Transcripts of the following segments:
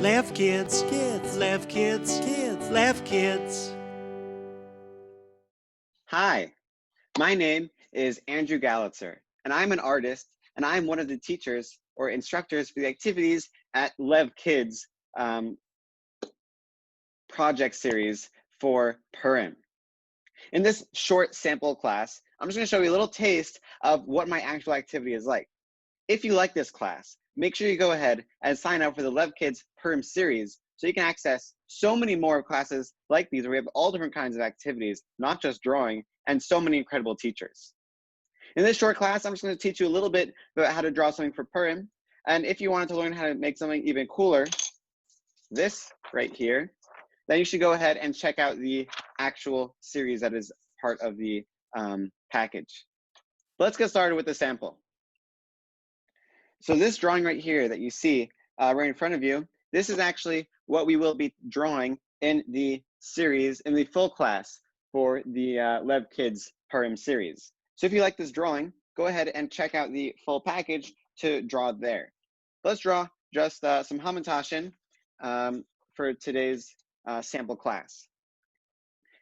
Laugh kids, kids, laugh kids, kids, laugh kids. Hi, my name is Andrew Gallitzer, and I'm an artist, and I'm one of the teachers or instructors for the activities at Lev Kids project series for Purim. In this short sample class, I'm just going to show you a little taste of what my actual activity is like. If you like this class, make sure you go ahead and sign up for the Lev Kids Purim series so you can access so many more classes like these where we have all different kinds of activities, not just drawing, and so many incredible teachers. In this short class, I'm just going to teach you a little bit about how to draw something for Purim. And if you wanted to learn how to make something even cooler, this right here, then you should go ahead and check out the actual series that is part of the package. Let's get started with the sample. So this drawing right here that you see right in front of you, this is actually what we will be drawing in the series, in the full class for the Lev Kids Purim series. So if you like this drawing, go ahead and check out the full package to draw there. Let's draw just some hamantashen for today's sample class.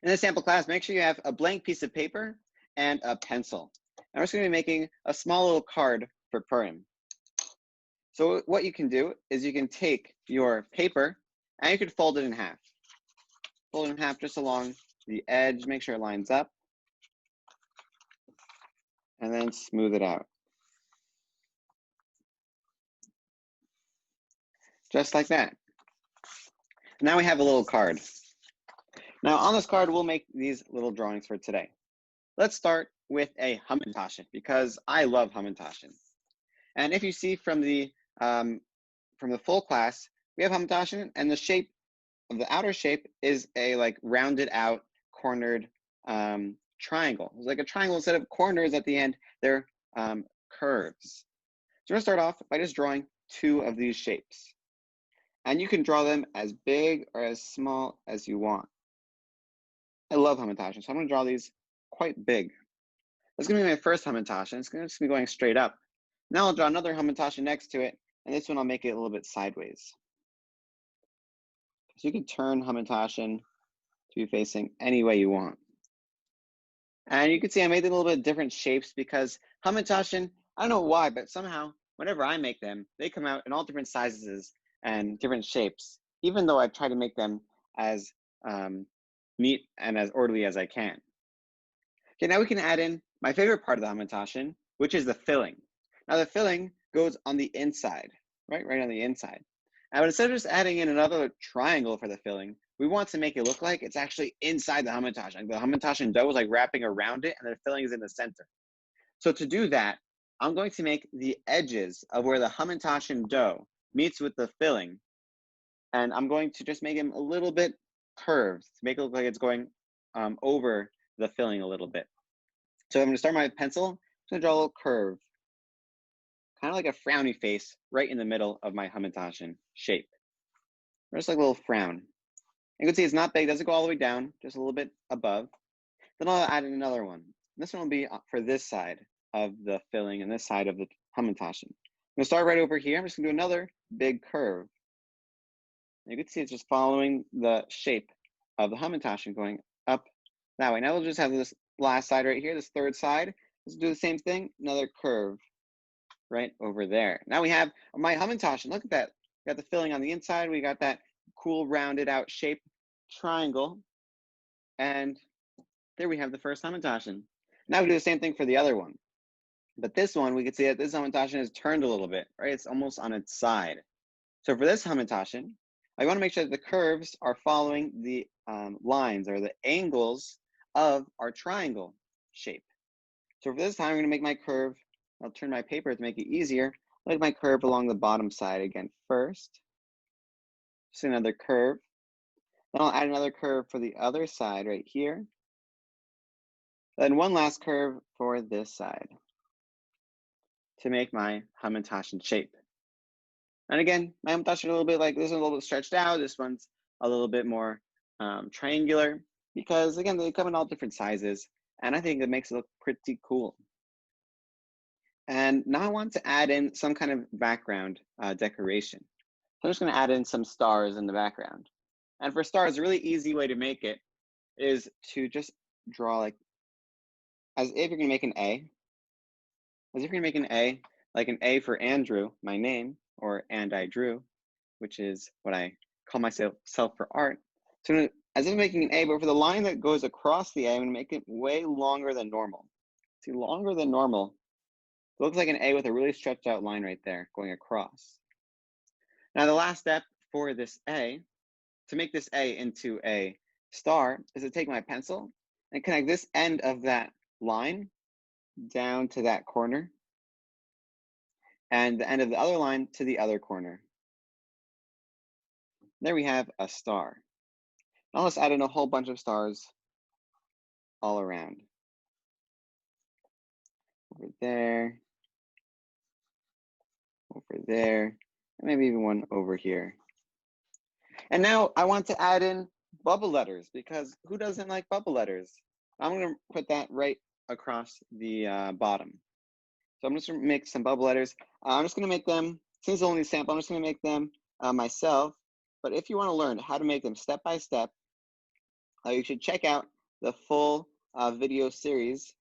In this sample class, make sure you have a blank piece of paper and a pencil. And we're just going to be making a small little card for Purim. So what you can do is you can take your paper and you could fold it in half. Fold it in half just along the edge, make sure it lines up, and then smooth it out. Just like that. Now we have a little card. Now on this card, we'll make these little drawings for today. Let's start with a hamantashen because I love hamantashen. And if you see from the full class, we have hamantashen, and the shape of the outer shape is a like rounded out cornered triangle. It's like a triangle instead of corners at the end, they're curves. So we're gonna start off by just drawing two of these shapes. And you can draw them as big or as small as you want. I love hamantashen, so I'm gonna draw these quite big. That's gonna be my first hamantashen. It's gonna just be going straight up. Now I'll draw another hamantashen next to it, and this one I'll make it a little bit sideways. So you can turn hamantashen to be facing any way you want. And you can see I made them a little bit different shapes because hamantashen, I don't know why, but somehow whenever I make them, they come out in all different sizes and different shapes, even though I try to make them as neat and as orderly as I can. Okay, now we can add in my favorite part of the hamantashen, which is the filling. Now the filling goes on the inside, right on the inside. Now instead of just adding in another triangle for the filling, we want to make it look like it's actually inside the hamantashen. Like the hamantashen dough is like wrapping around it and the filling is in the center. So to do that, I'm going to make the edges of where the hamantashen dough meets with the filling, and I'm going to just make them a little bit curved to make it look like it's going over the filling a little bit. So I'm going to start my pencil. I'm going to draw a little curve, kind of like a frowny face right in the middle of my hamantashen shape. Just like a little frown. You can see it's not big, it doesn't go all the way down, just a little bit above. Then I'll add in another one. This one will be for this side of the filling and this side of the hamantashen. I'm going to start right over here. I'm just going to do another big curve. You can see it's just following the shape of the hamantashen going up that way. Now we'll just have this last side right here, this third side. Let's do the same thing, another curve right over there. Now we have my hamantashen. Look at that. We got the filling on the inside. We got that cool rounded out shape triangle. And there we have the first hamantashen. Now we do the same thing for the other one. But this one, we can see that this hamantashen is turned a little bit, right? It's almost on its side. So for this hamantashen, I want to make sure that the curves are following the lines or the angles of our triangle shape. So for this time, I'm going to make my curve. I'll turn my paper to make it easier. I'll make my curve along the bottom side again first. Just another curve. Then I'll add another curve for the other side right here. Then one last curve for this side to make my hamantashen shape. And again, my hamantashen a little bit like this one's a little bit stretched out. This one's a little bit more triangular because again, they come in all different sizes. And I think it makes it look pretty cool. And now I want to add in some kind of background decoration. I'm just going to add in some stars in the background. And for stars, a really easy way to make it is to just draw like, as if you're going to make an A. As if you're going to make an A, like an A for Andrew, my name, or and I drew, which is what I call myself for art. So as if I'm making an A, but for the line that goes across the A, I'm going to make it way longer than normal. See, longer than normal. It looks like an A with a really stretched out line right there going across. Now the last step for this A, to make this A into a star, is to take my pencil and connect this end of that line down to that corner, and the end of the other line to the other corner. There we have a star. Now let's add in a whole bunch of stars all around. Over there, over there, and maybe even one over here. And now I want to add in bubble letters, because who doesn't like bubble letters? I'm going to put that right across the bottom. So I'm just going to make some bubble letters. I'm just going to make them, since it's only a sample, I'm just going to make them myself. But if you want to learn how to make them step by step, you should check out the full video series,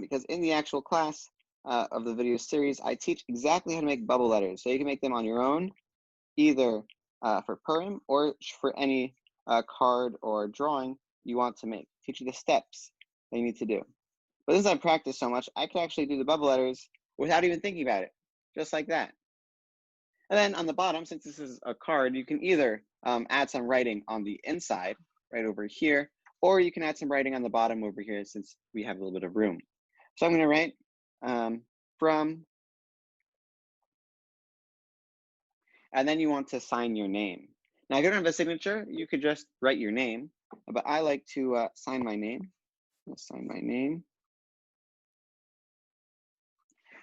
because in the actual class of the video series, I teach exactly how to make bubble letters. So you can make them on your own, either for Purim or for any card or drawing you want to make. Teach you the steps that you need to do. But since I've practiced so much, I could actually do the bubble letters without even thinking about it, just like that. And then on the bottom, since this is a card, you can either add some writing on the inside, right over here, or you can add some writing on the bottom over here since we have a little bit of room. So I'm going to write from, and then you want to sign your name. Now, if you don't have a signature, you could just write your name, but I like to sign my name. I'll sign my name.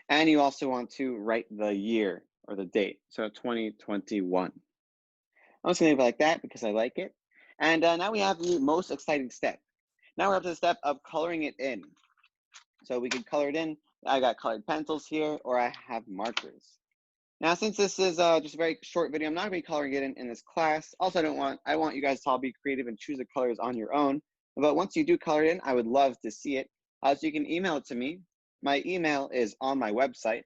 And you also want to write the year or the date, so 2021. I'm just going to leave it like that because I like it. And now we have the most exciting step. Now we're up to the step of coloring it in. So we can color it in. I got colored pencils here, or I have markers. Now, since this is just a very short video, I'm not going to be coloring it in this class. Also, I want you guys to all be creative and choose the colors on your own. But once you do color it in, I would love to see it. So you can email it to me. My email is on my website,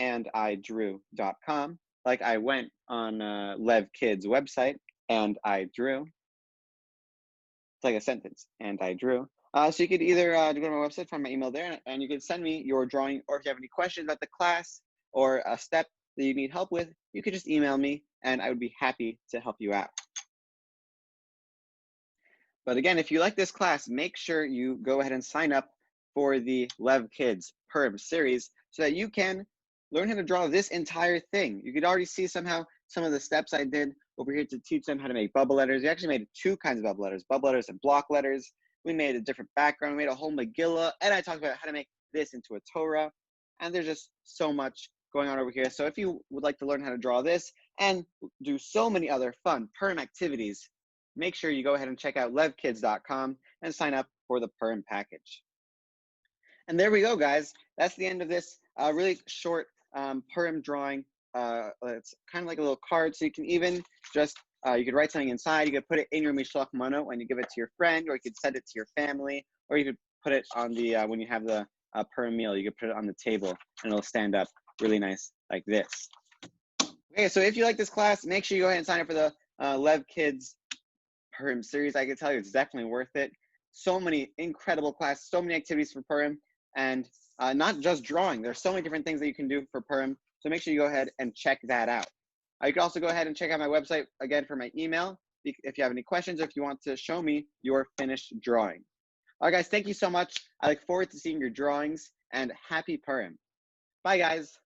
andidrew.com. Like I went on Lev Kid's website, and I drew. It's like a sentence, and I drew. So you could either go to my website, find my email there, and you can send me your drawing, or if you have any questions about the class or a step that you need help with, you could just email me, and I would be happy to help you out. But again, if you like this class, make sure you go ahead and sign up for the Lev Kids Purim series so that you can learn how to draw this entire thing. You could already see somehow some of the steps I did over here to teach them how to make bubble letters. We actually made two kinds of bubble letters and block letters. We made a different background. We made a whole Megillah, and I talked about how to make this into a Torah. And there's just so much going on over here. So if you would like to learn how to draw this and do so many other fun Purim activities, make sure you go ahead and check out levkids.com and sign up for the Purim package. And there we go, guys. That's the end of this really short Purim drawing. It's kind of like a little card, so you can even just, you could write something inside. You could put it in your Mishloach Mano when you give it to your friend, or you could send it to your family, or you could put it on the, when you have the Purim meal, you could put it on the table, and it'll stand up really nice like this. Okay, so if you like this class, make sure you go ahead and sign up for the Lev Kids Purim series. I can tell you it's definitely worth it. So many incredible classes, so many activities for Purim, and not just drawing. There's so many different things that you can do for Purim, so make sure you go ahead and check that out. You can also go ahead and check out my website again for my email if you have any questions, or if you want to show me your finished drawing. All right, guys, thank you so much. I look forward to seeing your drawings, and happy Purim. Bye, guys.